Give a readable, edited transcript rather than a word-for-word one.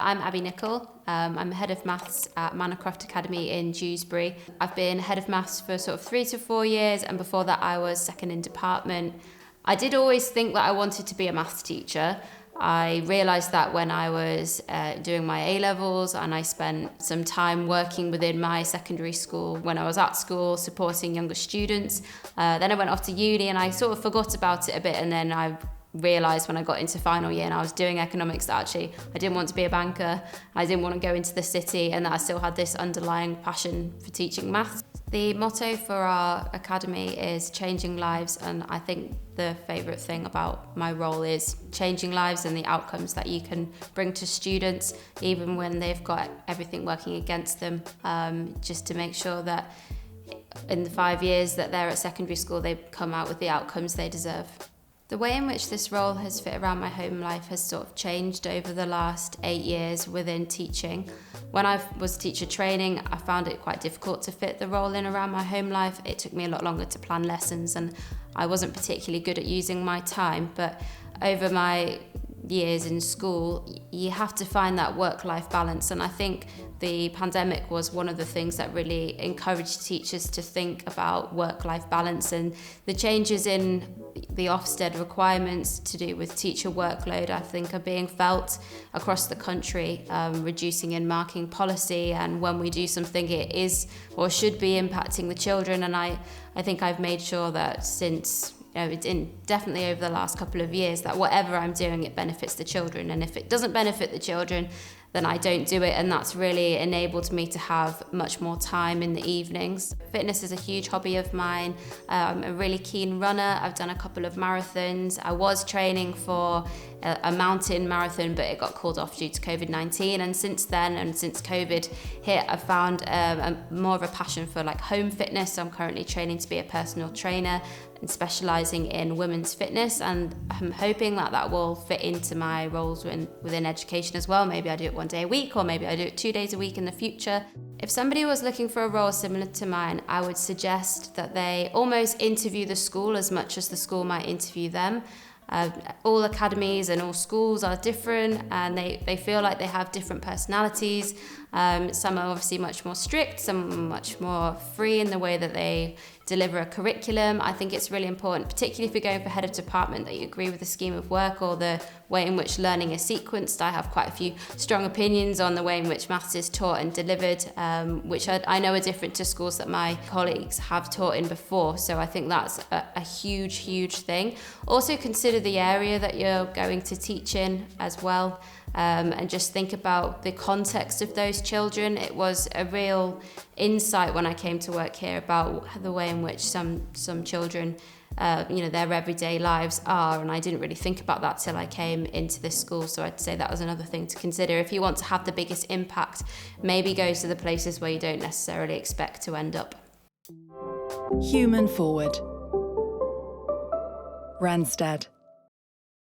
I'm Abbie Nicol. I'm head of maths at Manor Academy in Dewsbury. I've been head of maths for sort of 3 to 4 years, and before that I was second in department. I did always think that I wanted to be a maths teacher. I realised that when I was doing my A-levels, and I spent some time working within my secondary school when I was at school supporting younger students. Then I went off to uni and I sort of forgot about it a bit, and then I realised when I got into final year and I was doing economics that actually I didn't want to be a banker, I didn't want to go into the city, and that I still had this underlying passion for teaching maths. The motto for our academy is changing lives, and I think the favourite thing about my role is changing lives and the outcomes that you can bring to students even when they've got everything working against them, just to make sure that in the 5 years that they're at secondary school they come out with the outcomes they deserve. The way in which this role has fit around my home life has sort of changed over the last 8 years within teaching. When I was teacher training, I found it quite difficult to fit the role in around my home life. It took me a lot longer to plan lessons, and I wasn't particularly good at using my time. But over my years in school, you have to find that work-life balance, and I think the pandemic was one of the things that really encouraged teachers to think about work-life balance, and the changes in the Ofsted requirements to do with teacher workload, I think, are being felt across the country, reducing in marking policy, and when we do something it is or should be impacting the children. And I think I've made sure that since definitely over the last couple of years, that whatever I'm doing, it benefits the children, and if it doesn't benefit the children, then I don't do it, and that's really enabled me to have much more time in the evenings. Fitness is a huge hobby of mine. I'm a really keen runner. I've done a couple of marathons. I was training for a mountain marathon, but it got called off due to COVID-19, and since then, and since COVID hit, I've found more of a passion for home fitness. So I'm currently training to be a personal trainer and specialising in women's fitness, and I'm hoping that that will fit into my roles within education as well. Maybe I do it 1 day a week, or maybe I do it 2 days a week in the future. If somebody was looking for a role similar to mine, I would suggest that they almost interview the school as much as the school might interview them. All academies and all schools are different, and they feel like they have different personalities. Some are obviously much more strict, some are much more free in the way that they deliver a curriculum. I think it's really important, particularly if you're going for head of department, that you agree with the scheme of work or the way in which learning is sequenced. I have quite a few strong opinions on the way in which maths is taught and delivered, which I know are different to schools that my colleagues have taught in before. So I think that's a huge, huge thing. Also consider the area that you're going to teach in as well. And just think about the context of those children. It was a real insight when I came to work here about the way in which some children, their everyday lives are, and I didn't really think about that till I came into this school. So I'd say that was another thing to consider. If you want to have the biggest impact, maybe go to the places where you don't necessarily expect to end up. Human Forward. Randstad.